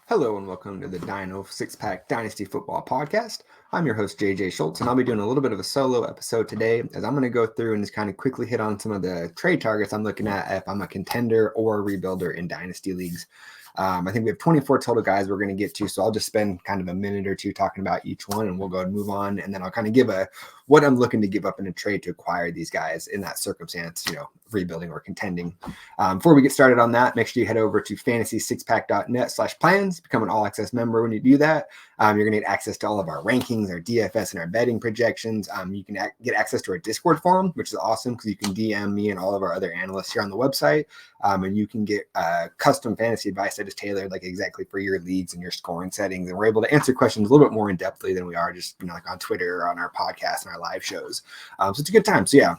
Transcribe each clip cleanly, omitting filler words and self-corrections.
Hello and welcome to the Dyno Six Pack Dynasty Football Podcast. I'm your host, JJ Schultz, and I'll be doing a little bit of a solo episode today as I'm going to go through and just kind of quickly hit on some of the trade targets I'm looking at if I'm a contender or a rebuilder in Dynasty leagues. I think we have 24 total guys we're going to get to, so I'll just spend kind of a minute or two talking about each one, and we'll go and move on, and then I'll kind of give what I'm looking to give up in a trade to acquire these guys in that circumstance, rebuilding or contending. Before we get started on that, make sure you head over to fantasy6pack.net/plans, become an all-access member. When you do that, you're going to get access to all of our rankings, our DFS, and our betting projections. You can get access to our Discord forum, which is awesome because you can DM me and all of our other analysts here on the website, and you can get custom fantasy advice that is tailored exactly for your leagues and your scoring settings. And we're able to answer questions a little bit more in depthly than we are just on Twitter or on our podcast and our live shows. So it's a good time. So yeah,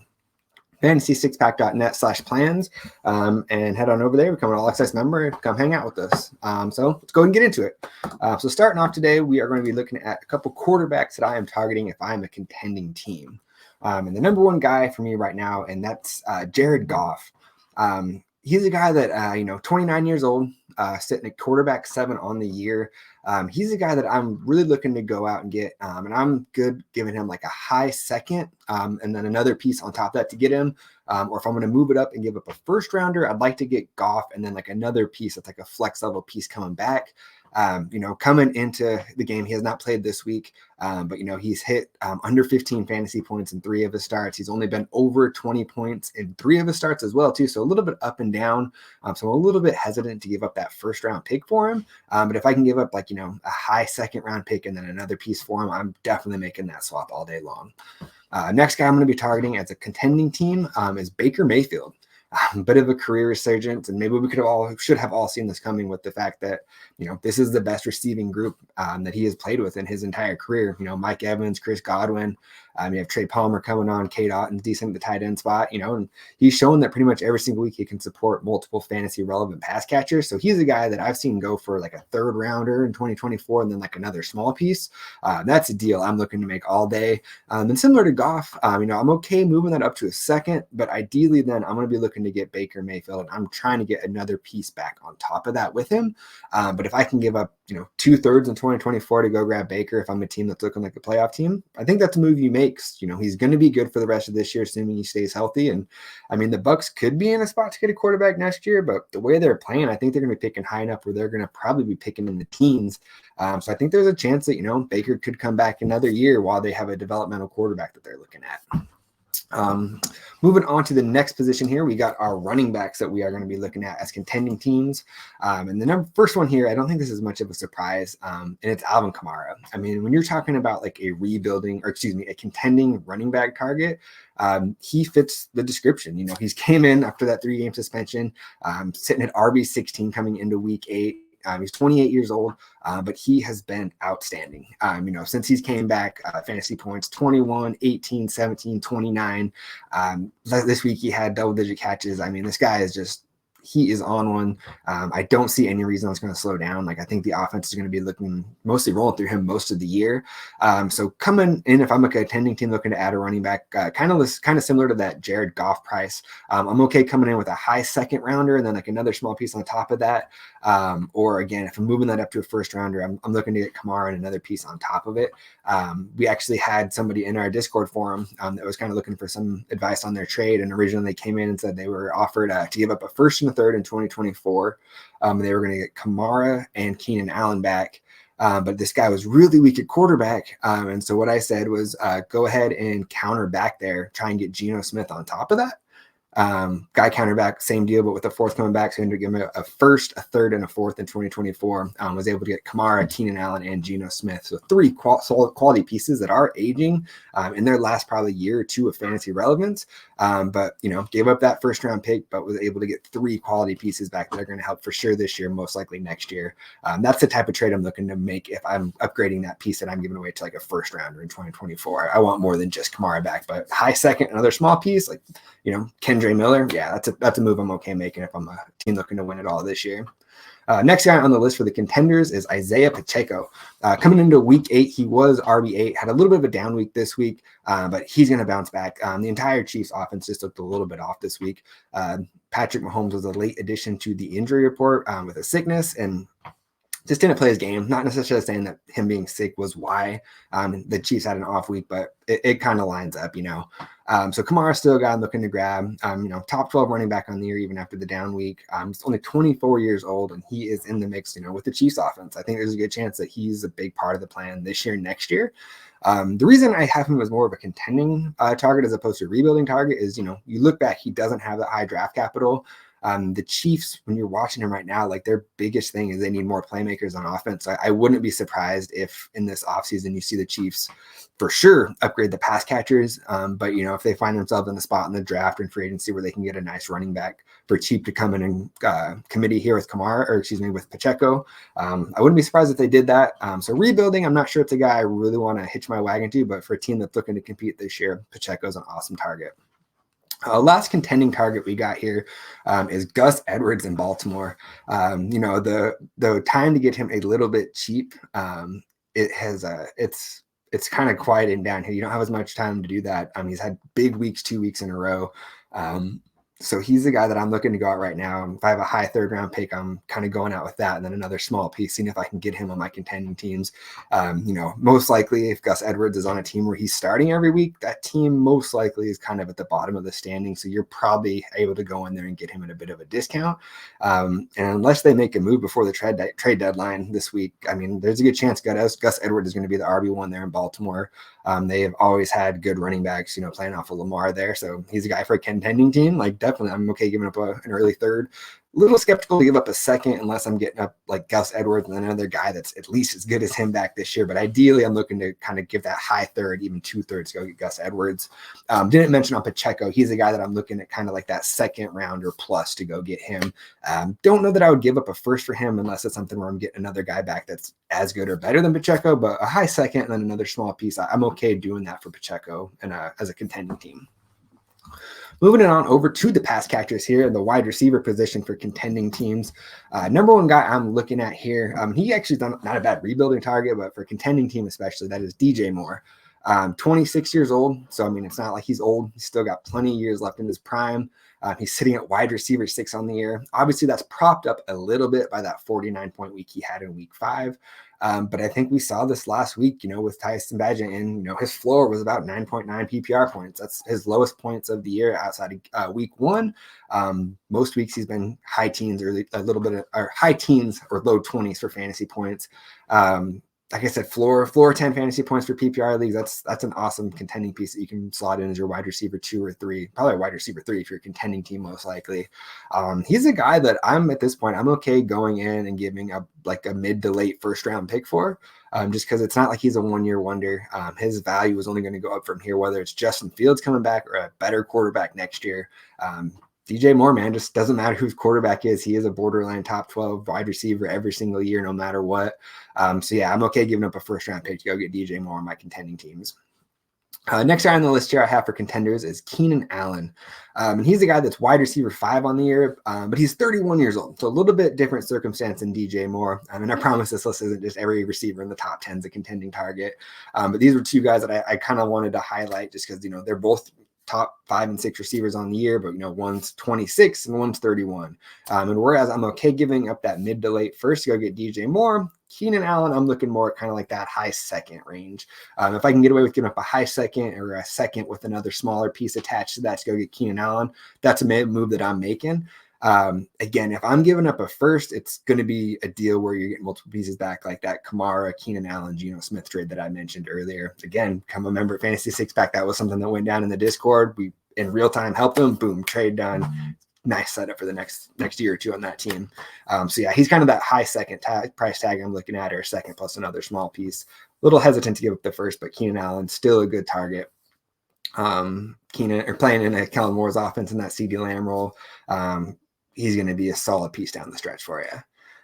fantasy6pack.net/plans, and head on over there, become an all-access member, and come hang out with us. So let's go and get into it. So starting off today, we are going to be looking at a couple quarterbacks that I am targeting if I'm a contending team. And the number one guy for me right now, and that's Jared Goff. He's a guy that, 29 years old, sitting at quarterback 7 on the year. He's a guy that I'm really looking to go out and get, and I'm good giving him a high second, and then another piece on top of that to get him. Or if I'm going to move it up and give up a first rounder, I'd like to get Goff and then another piece that's a flex level piece coming back. Coming into the game, he has not played this week, but he's hit under 15 fantasy points in 3 of his starts. He's only been over 20 points in 3 of his starts as well, too. So a little bit up and down. So I'm a little bit hesitant to give up that first round pick for him. But if I can give up a high second round pick and then another piece for him, I'm definitely making that swap all day long. Next guy I'm going to be targeting as a contending team is Baker Mayfield. A bit of a career resurgence, and maybe we should have all seen this coming with the fact that this is the best receiving group that he has played with in his entire career. Mike Evans, Chris Godwin, you have Trey Palmer coming on, Kate Otton's decent at the tight end spot, and he's shown that pretty much every single week he can support multiple fantasy relevant pass catchers. So he's a guy that I've seen go for a third rounder in 2024 and then another small piece. That's a deal I'm looking to make all day. And similar to Goff, I'm okay moving that up to a second, but ideally then I'm going to be looking to get Baker Mayfield, and I'm trying to get another piece back on top of that with him. But if I can give up 2/3 in 2024 to go grab Baker, if I'm a team that's looking like a playoff team, I think that's a move you make. He's going to be good for the rest of this year, assuming he stays healthy. And the Bucs could be in a spot to get a quarterback next year, but the way they're playing, I think they're going to be picking high enough where they're going to probably be picking in the teens. So I think there's a chance that Baker could come back another year while they have a developmental quarterback that they're looking at. Moving on to the next position here, we got our running backs that we are going to be looking at as contending teams. And the first one here, I don't think this is much of a surprise, and it's Alvin Kamara. When you're talking about a contending running back target, he fits the description. He's came in after that 3-game suspension, sitting at RB16 coming into week 8. He's 28 years old, but he has been outstanding. Since he's came back, fantasy points, 21, 18, 17, 29. This week he had double-digit catches. This guy is he is on one. I don't see any reason it's going to slow down. I think the offense is going to be mostly rolling through him most of the year. So coming in, if I'm a contending team looking to add a running back, kind of similar to that Jared Goff price, I'm okay coming in with a high second rounder and then another small piece on top of that. Or again, if I'm moving that up to a first rounder, I'm looking to get Kamara and another piece on top of it. We actually had somebody in our Discord forum that was kind of looking for some advice on their trade, and originally they came in and said they were offered to give up a first and a third in 2024. They were going to get Kamara and Keenan Allen back. But this guy was really weak at quarterback. And so what I said was go ahead and counter back there, try and get Geno Smith on top of that. Guy counterback, same deal, but with the fourth coming back, so he ended up giving him a first, a third, and a fourth in 2024. Was able to get Kamara, Keenan Allen, and Geno Smith. So 3 solid quality pieces that are aging in their last probably year or 2 of fantasy relevance. But gave up that first round pick, but was able to get 3 quality pieces back that are going to help for sure this year, most likely next year. That's the type of trade I'm looking to make if I'm upgrading that piece that I'm giving away to a first rounder in 2024. I want more than just Kamara back, but high second, another small piece, Kendra Miller, yeah, that's a move I'm okay making if I'm a team looking to win it all this year. Next guy on the list for the contenders is Isaiah Pacheco. Coming into week 8, he was RB8, had a little bit of a down week this week, but he's going to bounce back. The entire Chiefs offense just looked a little bit off this week. Patrick Mahomes was a late addition to the injury report with a sickness, and just didn't play his game. Not necessarily saying that him being sick was why the Chiefs had an off week, but it kind of lines up, So Kamara still got looking to grab, top 12 running back on the year, even after the down week. He's only 24 years old, and he is in the mix, with the Chiefs offense. I think there's a good chance that he's a big part of the plan this year, next year. The reason I have him as more of a contending target as opposed to a rebuilding target is, you look back, he doesn't have that high draft capital. The Chiefs, when you're watching them right now, like their biggest thing is they need more playmakers on offense. So I wouldn't be surprised if in this offseason you see the Chiefs for sure upgrade the pass catchers. But, if they find themselves in the spot in the draft and free agency where they can get a nice running back for cheap to come in and committee here with with Pacheco, I wouldn't be surprised if they did that. So rebuilding, I'm not sure it's a guy I really want to hitch my wagon to, but for a team that's looking to compete this year, Pacheco is an awesome target. Last contending target we got here is Gus Edwards in Baltimore. The time to get him a little bit cheap, it's kind of quieting down here. You don't have as much time to do that. He's had big weeks, 2 weeks in a row. So he's the guy that I'm looking to go out right now. If I have a high third round pick, I'm kind of going out with that. And then another small piece, seeing if I can get him on my contending teams. Most likely if Gus Edwards is on a team where he's starting every week, that team most likely is kind of at the bottom of the standing. So you're probably able to go in there and get him at a bit of a discount. And unless they make a move before the trade deadline this week, there's a good chance Gus Edwards is going to be the RB1 there in Baltimore. They have always had good running backs, playing off of Lamar there. So he's a guy for a contending team. Like definitely, I'm okay giving up an early third. A little skeptical to give up a second unless I'm getting up like Gus Edwards and then another guy that's at least as good as him back this year. But ideally, I'm looking to kind of give that high third, even 2/3 to go get Gus Edwards. Didn't mention on Pacheco. He's a guy that I'm looking at kind of like that second rounder plus to go get him. Don't know that I would give up a first for him unless it's something where I'm getting another guy back that's as good or better than Pacheco, but a high second and then another small piece. I'm okay doing that for Pacheco and as a contending team. Moving it on over to the pass catchers here in the wide receiver position for contending teams. Number one guy I'm looking at here, he actually done not a bad rebuilding target, but for contending team especially, that is DJ Moore. 26 years old, so it's not like he's old. He's still got plenty of years left in his prime. He's sitting at wide receiver 6 on the year. Obviously, that's propped up a little bit by that 49-point week he had in week 5. But I think we saw this last week, with Tyson Bagent, and his floor was about 9.9 PPR points. That's his lowest points of the year outside of week 1. Most weeks he's been high teens or a little bit or high teens or low 20s for fantasy points. Like I said, floor 10 fantasy points for PPR leagues. That's an awesome contending piece that you can slot in as your wide receiver 2 or 3, probably a wide receiver 3 if you're a contending team, most likely. He's a guy that I'm at this point, I'm okay going in and giving a mid to late first round pick for, just because it's not like he's a 1-year wonder. His value is only going to go up from here, whether it's Justin Fields coming back or a better quarterback next year. DJ Moore, man, just doesn't matter whose quarterback is. He is a borderline top 12 wide receiver every single year, no matter what. So yeah, I'm okay giving up a first round pick to go get DJ Moore on my contending teams. Next guy on the list here I have for contenders is Keenan Allen. And he's a guy that's wide receiver 5 on the year, but he's 31 years old. So a little bit different circumstance than DJ Moore. I promise this list isn't just every receiver in the top 10 is a contending target. But these were two guys that I kind of wanted to highlight just because, they're both top 5 and 6 receivers on the year, but one's 26 and one's 31. And whereas I'm okay giving up that mid to late first to go get DJ Moore, Keenan Allen, I'm looking more at kind of like that high second range. If I can get away with giving up a high second or a second with another smaller piece attached to that to go get Keenan Allen, that's a move that I'm making. Again, if I'm giving up a first, it's going to be a deal where you're getting multiple pieces back, like that Kamara, Keenan Allen, Geno Smith trade that I mentioned earlier. Again, come a member of Fantasy Six Pack. That was something that went down in the Discord. We in real time helped them. Boom, trade done. Nice setup for the next year or two on that team. So yeah, he's kind of that high second price tag I'm looking at, or second plus another small piece. A little hesitant to give up the first, but Keenan Allen still a good target. Keenan or playing in a Kellen Moore's offense in that CD Lamb role. He's going to be a solid piece down the stretch for you.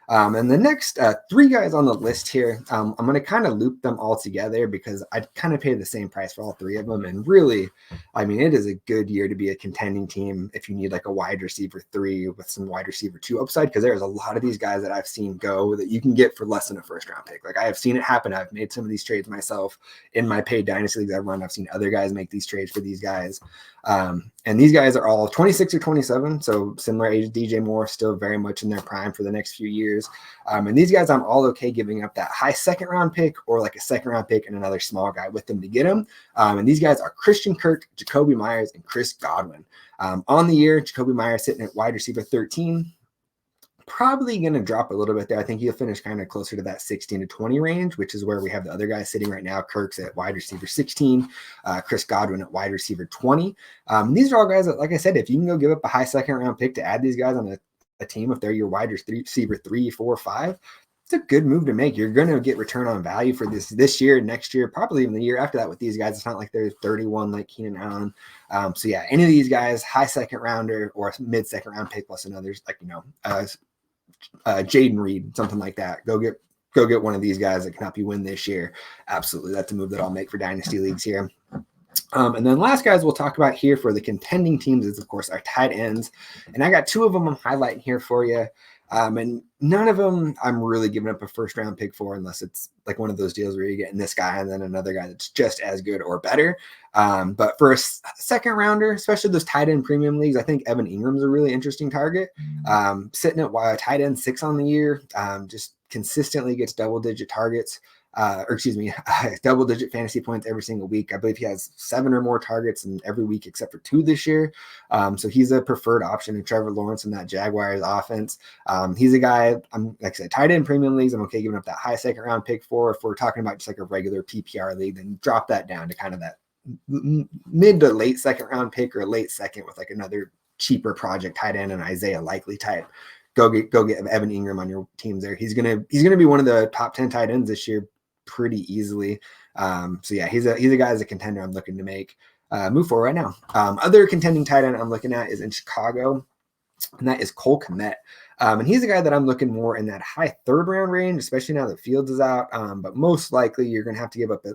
And the next 3 guys on the list here, I'm going to kind of loop them all together because I kind of pay the same price for all 3 of them. And really, it is a good year to be a contending team if you need like a wide receiver 3 with some wide receiver 2 upside, because there's a lot of these guys that I've seen go that you can get for less than a first round pick. Like I have seen it happen. I've made some of these trades myself in my paid Dynasty leagues I run. I've seen other guys make these trades for these guys. And these guys are all 26 or 27, so similar age. DJ Moore, still very much in their prime for the next few years. And these guys, I'm all okay giving up that high second round pick or like a second round pick and another small guy with them to get them. And these guys are Christian Kirk, Jacoby Myers, and Chris Godwin. On the year, Jacoby Myers sitting at wide receiver 13. Probably going to drop a little bit there. I think he'll finish kind of closer to that 16 to 20 range, which is where we have the other guys sitting right now. Kirk's at wide receiver 16, Chris Godwin at wide receiver 20. These are all guys that, like I said, if you can go give up a high second round pick to add these guys on a team, if they're your wide receiver 3, 4, 5, it's a good move to make. You're going to get return on value for this year, next year, probably even the year after that with these guys. It's not like they're 31 like Keenan Allen. So yeah, any of these guys, high second rounder or mid second round pick plus another, like, Jaden Reed, something like that. Go get one of these guys that can help you win this year. Absolutely. That's a move that I'll make for Dynasty leagues here. And then last guys we'll talk about here for the contending teams is, of course, our tight ends. And I got 2 of them I'm highlighting here for you. And none of them I'm really giving up a first round pick for, unless it's like one of those deals where you're getting this guy and then another guy that's just as good or better. But for a second rounder, especially those tight end premium leagues, I think Evan Ingram's a really interesting target. Sitting at tight end 6 on the year, just consistently gets double-digit targets. Double-digit fantasy points every single week. I believe he has 7 or more targets in every week except for 2 this year. So he's a preferred option to Trevor Lawrence in that Jaguars offense. He's a guy, like I said, tight end premium leagues, I'm okay giving up that high second round pick for. If we're talking about just like a regular PPR league, then drop that down to kind of that mid to late second round pick or late second with like another cheaper project tight end and Isaiah Likely type. Go get Evan Ingram on your teams there. He's gonna be one of the top 10 tight ends this year pretty easily. So yeah, he's a guy as a contender I'm looking to make move for right now. Other contending tight end I'm looking at is in Chicago, and that is Cole Kmet. And he's a guy that I'm looking more in that high 3rd round range, especially now that Fields is out. But most likely you're going to have to give up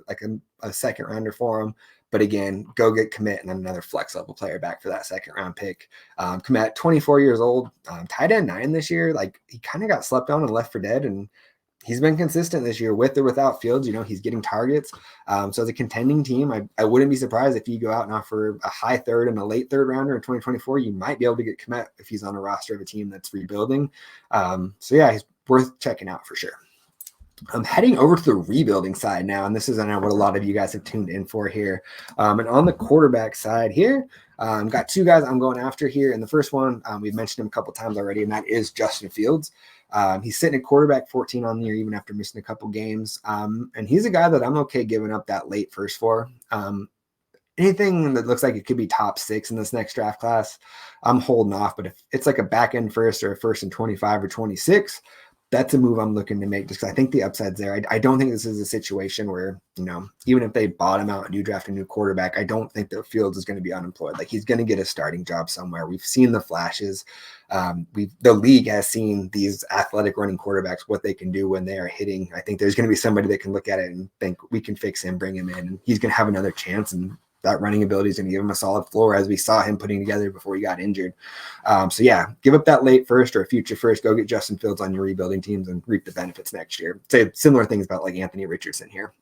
a second rounder for him. But again, go get Kmet and another flex level player back for that second round pick. Kmet, 24 years old, tight end 9 this year. Like, he kind of got slept on and left for dead, and he's been consistent this year with or without Fields. He's getting targets. So as a contending team, I wouldn't be surprised if you go out and offer a high 3rd and a late 3rd rounder in 2024. You might be able to get Kmet if he's on a roster of a team that's rebuilding. So yeah, he's worth checking out for sure. I'm heading over to the rebuilding side now, and this is, I know, what a lot of you guys have tuned in for here. And on the quarterback side here, got 2 guys I'm going after here. And the first one, we've mentioned him a couple times already, and that is Justin Fields. He's sitting at quarterback 14 on the year, even after missing a couple games. And he's a guy that I'm okay giving up that late first for. Anything that looks like it could be top 6 in this next draft class, I'm holding off. But if it's like a back end first or a first and 25 or 26, that's a move I'm looking to make just because I think the upside's there. I don't think this is a situation where, even if they bottom out and do draft a new quarterback, I don't think that Fields is going to be unemployed. Like, he's going to get a starting job somewhere. We've seen the flashes. The league has seen these athletic running quarterbacks, what they can do when they are hitting. I think there's going to be somebody that can look at it and think we can fix him, bring him in, and he's going to have another chance. And that running ability is going to give him a solid floor, as we saw him putting together before he got injured. So yeah, give up that late first or a future first. Go get Justin Fields on your rebuilding teams and reap the benefits next year. Say similar things about like Anthony Richardson here.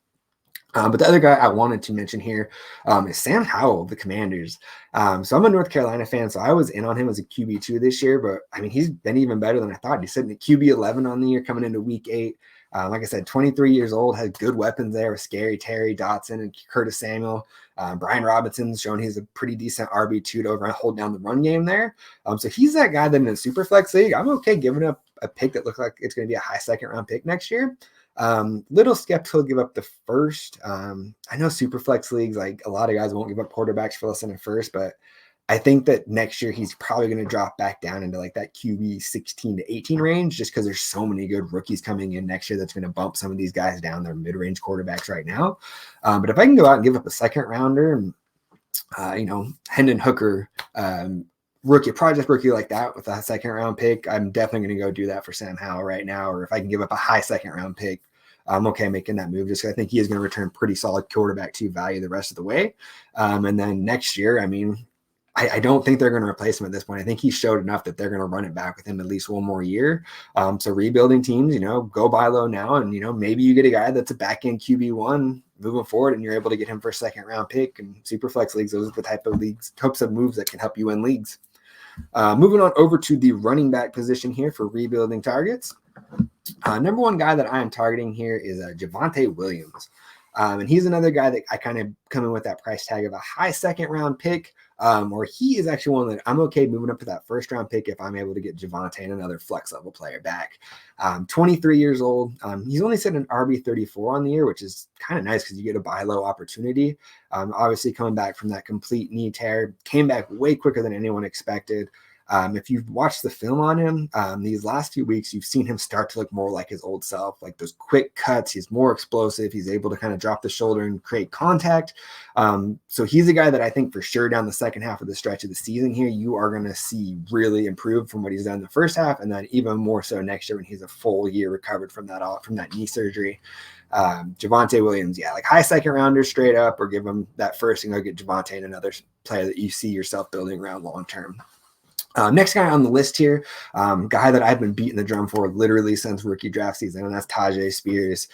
But the other guy I wanted to mention here is Sam Howell of the Commanders. So I'm a North Carolina fan, so I was in on him as a QB2 this year, but I mean, he's been even better than I thought. He's sitting at QB 11 on the year coming into week 8. Like I said, 23 years old, has good weapons there with Scary Terry, Dotson, and Curtis Samuel. Brian Robinson's shown he's a pretty decent RB2 to over and hold down the run game there. So he's that guy that in a super flex league, I'm okay giving up a pick that looks like it's going to be a high second round pick next year. Little skeptical to give up the first. I know super flex leagues, like a lot of guys won't give up quarterbacks for less than a first, but I think that next year he's probably going to drop back down into like that QB 16 to 18 range, just because there's so many good rookies coming in next year that's going to bump some of these guys down. They're mid-range quarterbacks right now. But if I can go out and give up a second rounder and, Hendon Hooker, project rookie like that with a second round pick, I'm definitely going to go do that for Sam Howell right now. Or if I can give up a high second round pick, I'm okay making that move just because I think he is going to return pretty solid quarterback to value the rest of the way. And then next year, I mean, I don't think they're going to replace him at this point. I think he showed enough that they're going to run it back with him at least one more year. So rebuilding teams, go buy low now. And, maybe you get a guy that's a back end QB1 moving forward and you're able to get him for a second round pick and super flex leagues. Those are the types of moves that can help you win leagues. Moving on over to the running back position here for rebuilding targets. Number one guy that I am targeting here is Javonte Williams. And he's another guy that I kind of come in with that price tag of a high second round pick, or he is actually one that I'm okay moving up to that first round pick if I'm able to get Javonte and another flex level player back. 23 years old. He's only set an RB 34 on the year, which is kind of nice because you get a buy low opportunity. Obviously coming back from that complete knee tear, came back way quicker than anyone expected. If you've watched the film on him, these last few weeks, you've seen him start to look more like his old self, like those quick cuts. He's more explosive. He's able to kind of drop the shoulder and create contact. So he's a guy that I think for sure down the second half of the stretch of the season here, you are going to see really improve from what he's done in the first half. And then even more so next year when he's a full year recovered from that knee surgery. Javonte Williams, like high second rounder straight up, or give him that first and go get Javonte and another player that you see yourself building around long-term. Next guy on the list here, guy that I've been beating the drum for literally since rookie draft season, and that's Tyjae Spears.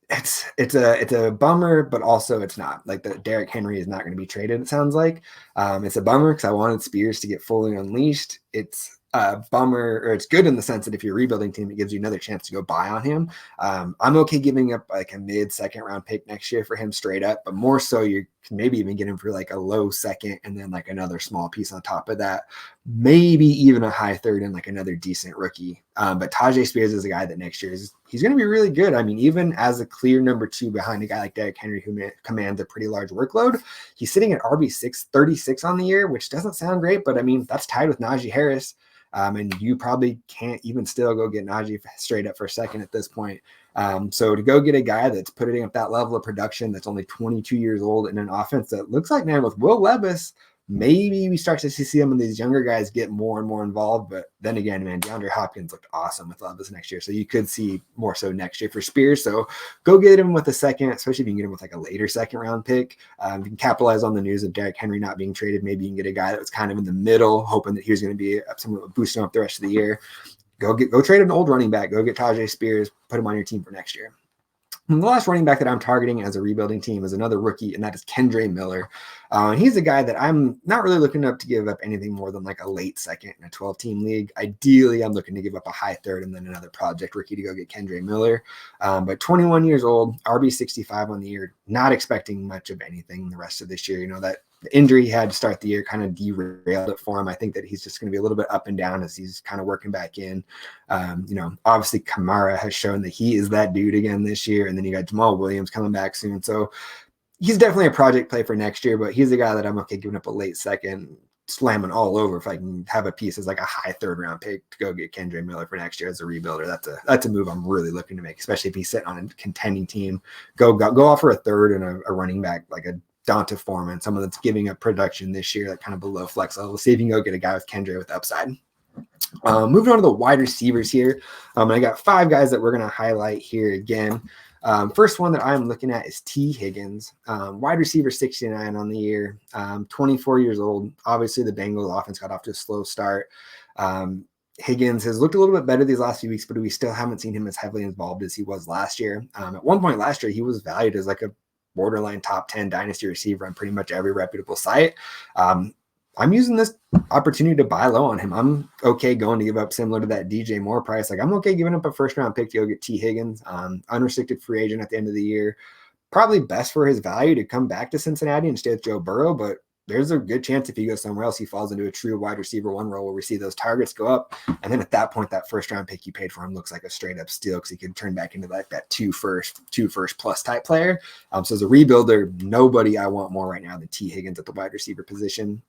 It's a bummer, but also it's not. Like the Derrick Henry is not going to be traded, it sounds like. It's a bummer because I wanted Spears to get fully unleashed. It's a bummer, or it's good in the sense that if you're a rebuilding team, it gives you another chance to go buy on him. I'm okay giving up like a mid second round pick next year for him straight up, but more so you can maybe even get him for like a low second and then like another small piece on top of that, maybe even a high third and like another decent rookie. But Tyjae Spears is a guy that next year he's going to be really good. I mean, even as a clear number two behind a guy like Derrick Henry, who commands a pretty large workload, he's sitting at RB 36 on the year, which doesn't sound great, but I mean, that's tied with Najee Harris. And you probably can't even still go get Najee straight up for a second at this point. So to go get a guy that's putting up that level of production, that's only 22 years old in an offense that looks like, man, with Will Levis, maybe we start to see some of these younger guys get more and more involved. But then again, man, DeAndre Hopkins looked awesome with Levis next year. So you could see more so next year for Spears. So go get him with a second, especially if you can get him with like a later second round pick. You can capitalize on the news of Derrick Henry not being traded. Maybe you can get a guy that was kind of in the middle, hoping that he was going to be someone boosting up the rest of the year. Go trade an old running back. Go get Tyjae Spears, put him on your team for next year. And the last running back that I'm targeting as a rebuilding team is another rookie, and that is Kendre Miller. And he's a guy that I'm not really looking up to give up anything more than like a late second in a 12-team league. Ideally, I'm looking to give up a high third and then another project rookie to go get Kendre Miller. But 21 years old, RB 65 on the year, not expecting much of anything the rest of this year. You know, that the injury he had to start the year kind of derailed it for him. I think that he's just going to be a little bit up and down as he's kind of working back in. Obviously Kamara has shown that he is that dude again this year. And then you got Jamal Williams coming back soon. So he's definitely a project play for next year, but he's a guy that I'm okay giving up a late second, slamming all over if I can have a piece as like a high third round pick to go get Kendre Miller for next year as a rebuilder. That's a move I'm really looking to make, especially if he's sitting on a contending team. Go offer a third and a running back like a Donta Foreman, someone that's giving up production this year, like kind of below flex level. See if you can go get a guy with Kendre with upside. Moving on to the wide receivers here. I got 5 guys that we're going to highlight here again. First one that I'm looking at is T. Higgins, wide receiver 69 on the year, 24 years old. Obviously, the Bengals offense got off to a slow start. Higgins has looked a little bit better these last few weeks, but we still haven't seen him as heavily involved as he was last year. At one point last year, he was valued as like a borderline top 10 dynasty receiver on pretty much every reputable site. I'm using this opportunity to buy low on him. I'm okay going to give up similar to that DJ Moore price. Like I'm okay giving up a first round pick to go get T. Higgins, unrestricted free agent at the end of the year. Probably best for his value to come back to Cincinnati and stay with Joe Burrow, but there's a good chance if he goes somewhere else, he falls into a true wide receiver 1 role where we see those targets go up. And then at that point, that first round pick you paid for him looks like a straight up steal because he could turn back into like that two first plus type player. So as a rebuilder, nobody I want more right now than T. Higgins at the wide receiver position.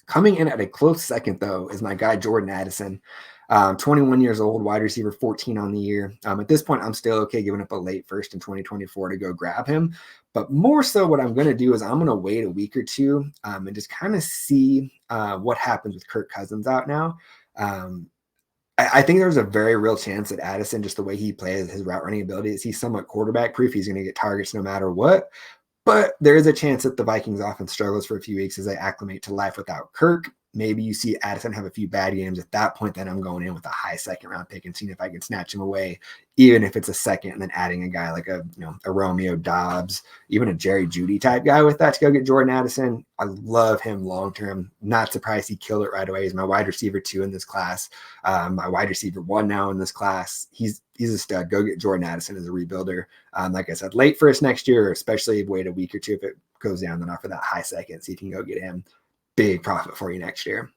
Coming in at a close second, though, is my guy, Jordan Addison. 21 years old, wide receiver 14 on the year. At this point, I'm still okay giving up a late first in 2024 to go grab him. But more so what I'm going to do is I'm going to wait a week or two and just kind of see what happens with Kirk Cousins out now. I think there's a very real chance that Addison, just the way he plays, his route running abilities, he's somewhat quarterback proof. He's going to get targets no matter what. But there is a chance that the Vikings offense struggles for a few weeks as they acclimate to life without Kirk. maybe you see Addison have a few bad games. At that point, then I'm going in with a high second round pick and seeing if I can snatch him away, even if it's a second, and then adding a guy like a Romeo Dobbs, even a Jerry Jeudy type guy with that to go get Jordan Addison. I love him long term. Not surprised he killed it right away. He's my wide receiver 2 in this class, my wide receiver 1 now in this class. He's a stud. Go get Jordan Addison as a rebuilder. Like I said, late first next year, or especially wait a week or two if it goes down, then offer that high second. See if you can go get him. Big profit for you next year.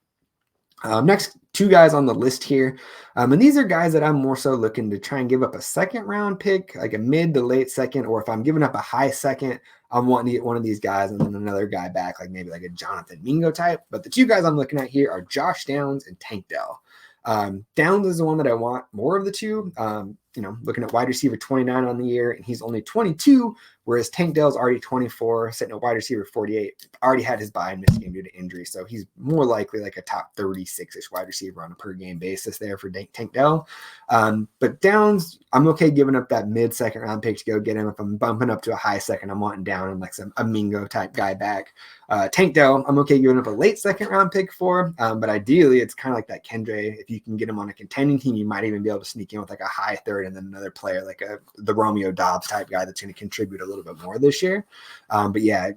Next 2 guys on the list here. And these are guys that I'm more so looking to try and give up a second round pick, like a mid to late second, or if I'm giving up a high second, I'm wanting to get one of these guys and then another guy back, like maybe like a Jonathan Mingo type. But the 2 guys I'm looking at here are Josh Downs and Tank Dell. Downs is the one that I want more of the 2. Looking at wide receiver 29 on the year, and he's only 22, whereas Tank Dell's already 24, sitting at wide receiver 48. Already had his bye and missed game due to injury, so he's more likely like a top 36-ish wide receiver on a per game basis there for Tank Dell. But Downs, I'm okay giving up that mid-second round pick to go get him. If I'm bumping up to a high second, I'm wanting down and like a Mingo type guy back. Tank Dell, I'm okay giving up a late second round pick for, but ideally it's kind of like that Kendre. If you can get him on a contending team, you might even be able to sneak in with like a high third and then another player like the Romeo Dobbs type guy that's going to contribute a little bit more this year. But yeah,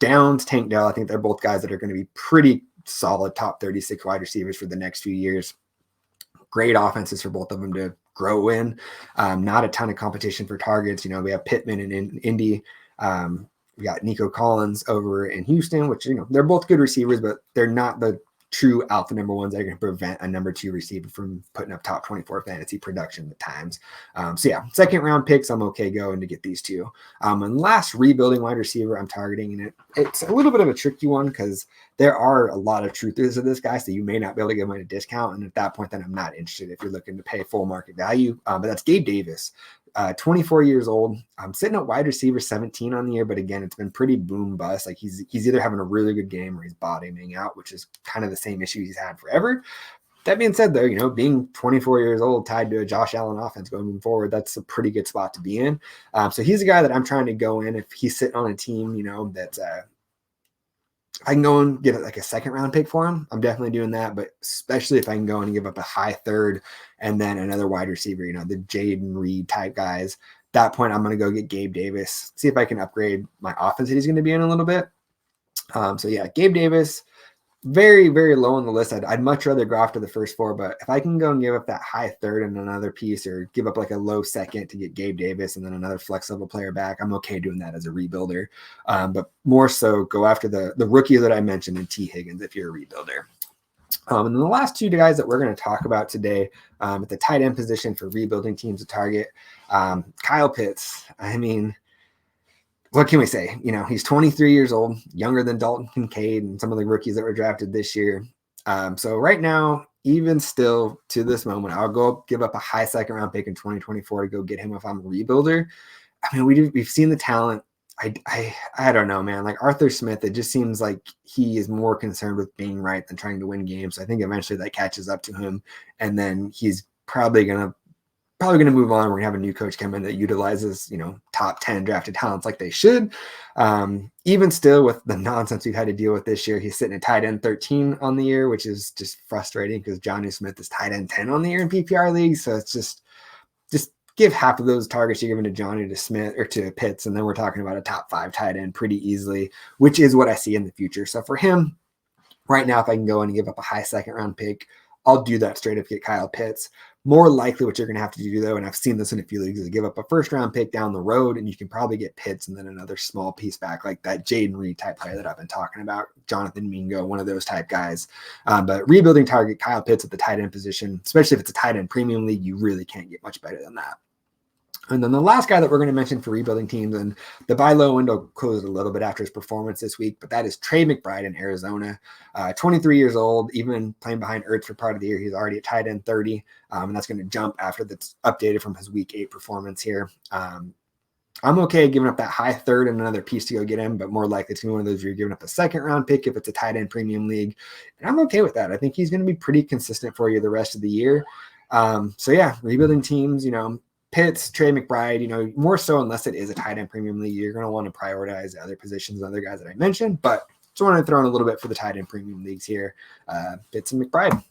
Downs, Tank Dell, I think they're both guys that are going to be pretty solid top 36 wide receivers for the next few years. Great offenses for both of them to grow in. Not a ton of competition for targets. We have Pittman in Indy. We got Nico Collins over in Houston, which, they're both good receivers, but they're not the true alpha number ones that are going to prevent a number 2 receiver from putting up top 24 fantasy production at times. So yeah, second round picks, I'm okay going to get these 2. And last rebuilding wide receiver I'm targeting, and it's a little bit of a tricky one because there are a lot of truthers of this guy, so you may not be able to get him at a discount. And at that point, then I'm not interested if you're looking to pay full market value. But that's Gabe Davis. 24 years old. I'm sitting at wide receiver 17 on the year, but again, it's been pretty boom bust. Like he's either having a really good game or he's bottoming out, which is kind of the same issue he's had forever. That being said, though, being 24 years old tied to a Josh Allen offense going forward, that's a pretty good spot to be in. So he's a guy that I'm trying to go in if he's sitting on a team, that's I can go and get like a second round pick for him. I'm definitely doing that, but especially if I can go and give up a high third and then another wide receiver, the Jaden Reed type guys. At that point, I'm going to go get Gabe Davis, see if I can upgrade my offense that he's going to be in a little bit. So yeah, Gabe Davis, very, very low on the list. I'd much rather go after the first 4, but if I can go and give up that high third and another piece, or give up like a low second to get Gabe Davis and then another flex level player back, I'm okay doing that as a rebuilder. But more so go after the rookie that I mentioned in T. Higgins if you're a rebuilder. And then the last 2 guys that we're going to talk about today at the tight end position for rebuilding teams to target, Kyle Pitts. I mean, what can we say? He's 23 years old, younger than Dalton Kincaid and some of the rookies that were drafted this year. So right now, even still to this moment, I'll go give up a high second round pick in 2024 to go get him if I'm a rebuilder. I mean, we've seen the talent. I don't know, man. Like Arthur Smith, it just seems like he is more concerned with being right than trying to win games. I think eventually that catches up to him, and then he's probably gonna move on. We're gonna have a new coach come in that utilizes, top 10 drafted talents like they should. Even still with the nonsense we've had to deal with this year, he's sitting at tight end 13 on the year, which is just frustrating because Jonnu Smith is tight end 10 on the year in PPR leagues. So it's just give half of those targets you're giving to Johnny to Smith or to Pitts, and then we're talking about a top 5 tight end pretty easily, which is what I see in the future. So for him right now, if I can go in and give up a high second round pick, I'll do that straight up, get Kyle Pitts. More likely what you're going to have to do, though, and I've seen this in a few leagues, is give up a first round pick down the road, and you can probably get Pitts and then another small piece back, like that Jaden Reed type player that I've been talking about, Jonathan Mingo, one of those type guys. But rebuilding target Kyle Pitts at the tight end position, especially if it's a tight end premium league, you really can't get much better than that. And then the last guy that we're going to mention for rebuilding teams, and the buy low window closed a little bit after his performance this week, but that is Trey McBride in Arizona. 23 years old, even playing behind Ertz for part of the year. He's already at tight end 30, and that's going to jump after that's updated from his week 8 performance here. I'm okay giving up that high third and another piece to go get him, but more likely it's going to be one of those where you're giving up a second round pick if it's a tight end premium league. And I'm okay with that. I think he's going to be pretty consistent for you the rest of the year. So yeah, rebuilding teams, Pitts, Trey McBride, more so unless it is a tight end premium league, you're going to want to prioritize the other positions and other guys that I mentioned. But just wanted to throw in a little bit for the tight end premium leagues here. Bits and McBride.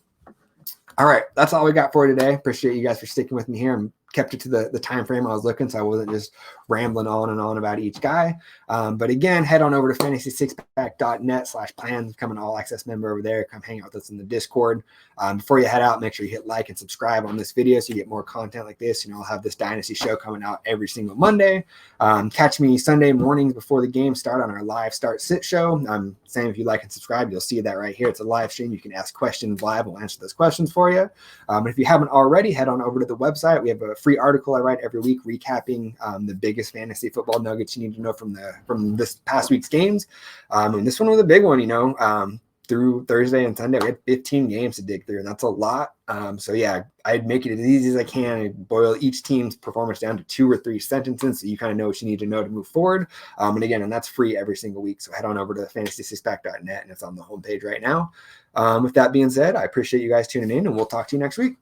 All right, that's all we got for today. Appreciate you guys for sticking with me here. I kept it to the time frame I was looking, so I wasn't just rambling on and on about each guy. But again, head on over to fantasy6pack.net/plans, become an all access member over there. Come hang out with us in the Discord. Before you head out, make sure you hit like and subscribe on this video so you get more content like this. I'll have this Dynasty show coming out every single Monday. Catch me Sunday mornings before the game start on our live start sit show. Same if you like and subscribe, you'll see that right here. It's a live stream. You can ask questions live. We'll answer those questions for you. And if you haven't already, head on over to the website. We have a free article I write every week recapping the biggest fantasy football nuggets you need to know from this past week's games. And this one was a big one, through Thursday and Sunday. We had 15 games to dig through, and that's a lot. So yeah, I'd make it as easy as I can and boil each team's performance down to 2 or 3 sentences so you kind of know what you need to know to move forward. And that's free every single week. So head on over to fantasy6pack.net, and it's on the homepage right now. With that being said, I appreciate you guys tuning in, and we'll talk to you next week.